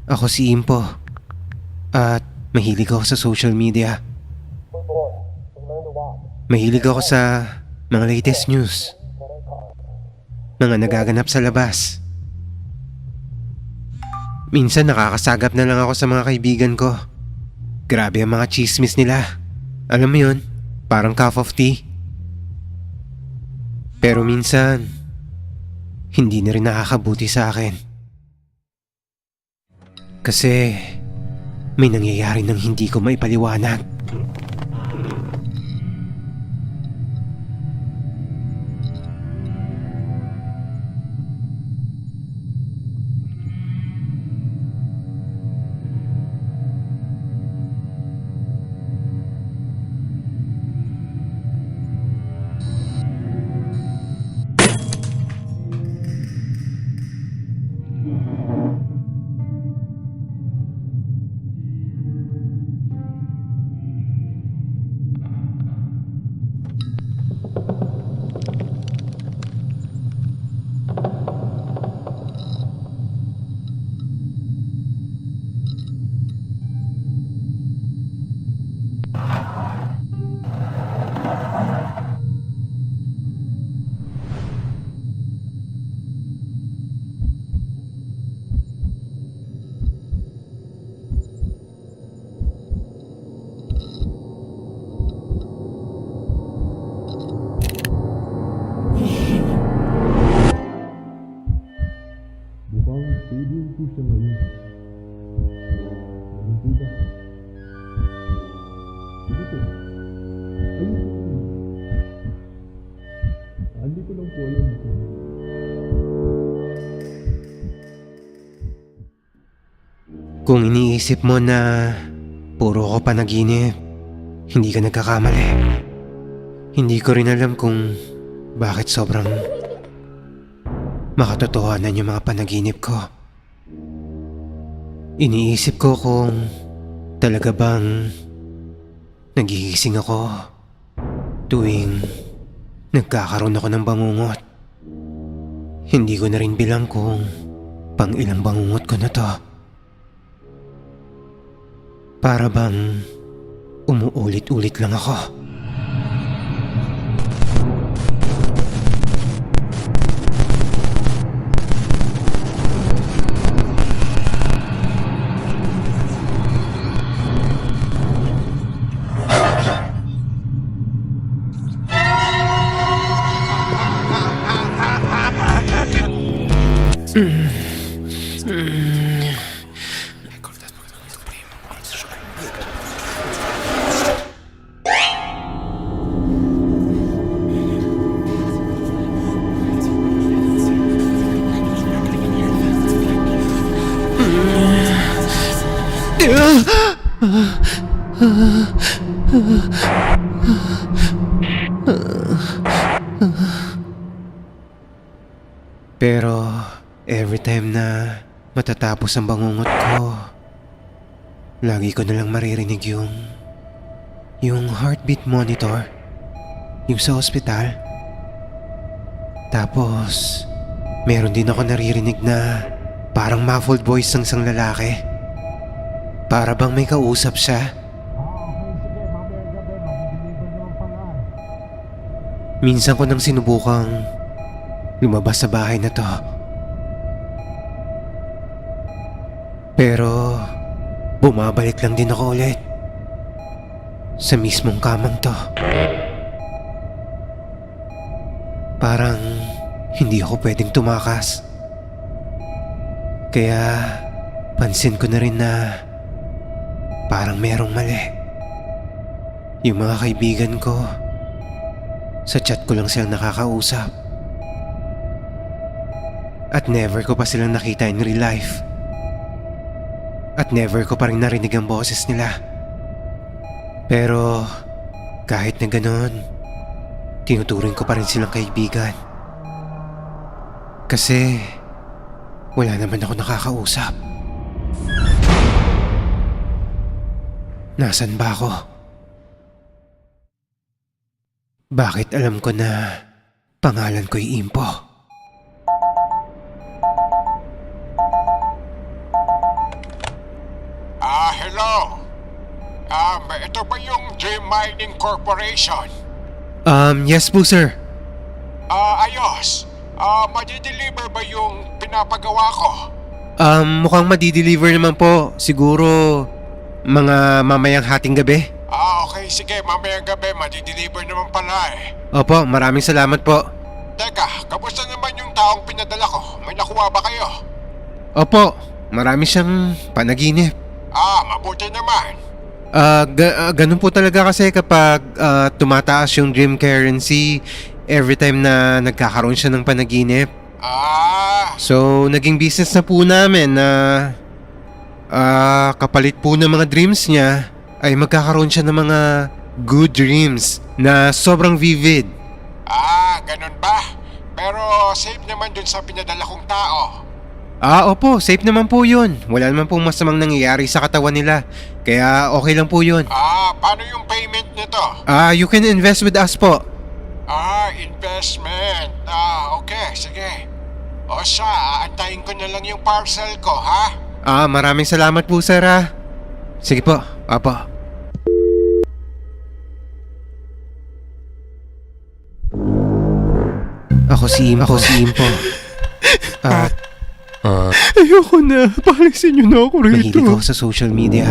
Ako si Impo. At mahilig ako sa social media. Mahilig ako sa mga latest news. Mga nagaganap sa labas. Minsan nakakasagap na lang ako sa mga kaibigan ko. Grabe ang mga chismis nila. Alam mo yun, parang cup of tea. Pero minsan, hindi na rin nakakabuti sa akin. Kasi may nangyayari nang hindi ko maipaliwanag. Stadium po siya ngayon. Ano po ba? Sige po. Ayun po. Hindi ko lang po alam. Kung iniisip mo na puro ko panaginip, hindi ka nagkakamali. Hindi ko rin alam kung bakit sobrang makatotohanan yung mga panaginip ko. Iniisip ko kung talaga bang nagigising ako tuwing nagkakaroon ako ng bangungot. Hindi ko na rin bilang kung pang ilang bangungot ko na to. Para bang umuulit-ulit lang ako. Pero every time na matatapos ang bangungot ko, lagi ko nalang maririnig yung heartbeat monitor, yung sa ospital. Tapos meron din ako naririnig na parang muffled voice ng isang lalaki. Para bang may kausap siya. Minsan ko nang sinubukang lumabas sa bahay na to. Pero bumabalik lang din ako ulit sa mismong kamang to. Parang hindi ako pwedeng tumakas. Kaya pansin ko na rin na parang merong mali. Yung mga kaibigan ko, Sa chat ko lang silang nakakausap. At never ko pa silang nakita in real life. At never ko pa rin narinig ang boses nila. Pero kahit na ganoon, tinuturing ko pa rin silang kaibigan. Kasi wala naman ako nakakausap. Nasaan ba ako? Bakit alam ko na pangalan ko'y Impo? Hello. Ito ba yung Dream Mining Corporation? Yes po sir. Ayos. Madi-deliver ba yung pinapagawa ko? Mukhang madi-deliver naman po. Siguro mga mamayang hating gabi. Okay. Sige. Mamayang gabi, madi-deliver naman pala eh. Opo, maraming salamat po. Teka, kamusta naman yung taong pinadala ko? May nakuha ba kayo? Opo, marami siyang panaginip. Mabuti naman. Ganun po talaga kasi kapag tumataas yung dream currency every time na nagkakaroon siya ng panaginip. So, naging business na po namin na kapalit po ng mga dreams niya ay magkakaroon siya ng mga good dreams na sobrang vivid. Ganun ba? Pero safe naman dun sa pinadala kong tao. Opo, safe naman po yun. Wala naman pong masamang nangyayari sa katawan nila. Kaya okay lang po yun. Paano yung payment nito? You can invest with us po. Investment. Okay, sige. O siya, aantayin ko na lang yung parcel ko, ha? Maraming salamat po sir ha. Sige po, apo. Ako si Impo. Ayoko na. Paalisin niyo na ako rito. Mahilig ako sa social media.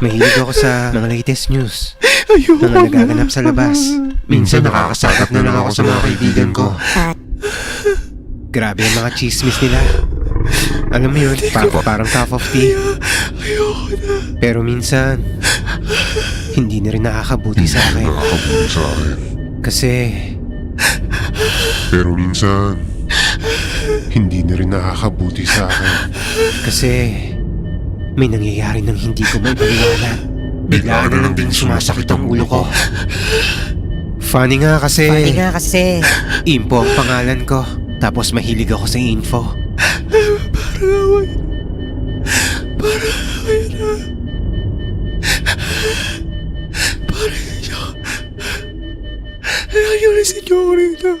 Mahilig ako sa mga latest news. Ayoko Mga nagaganap sa labas. Minsan nakakasakap na lang ako sa mga kaibigan ko. Grabe ang mga chismis nila. Alam mo yun, parang cup of tea. Ayoko na. Pero minsan, hindi na rin nakakabuti sa akin. Kasi, Pero minsan, hindi na rin nakakabuti sa akin. kasi, may nangyayari nang hindi ko maipaliwanag. Bigla na lang ding sumasakit ang ulo ko. Funny nga kasi, Impo ang pangalan ko. Tapos mahilig ako sa info. Ayoko na si Joe rito.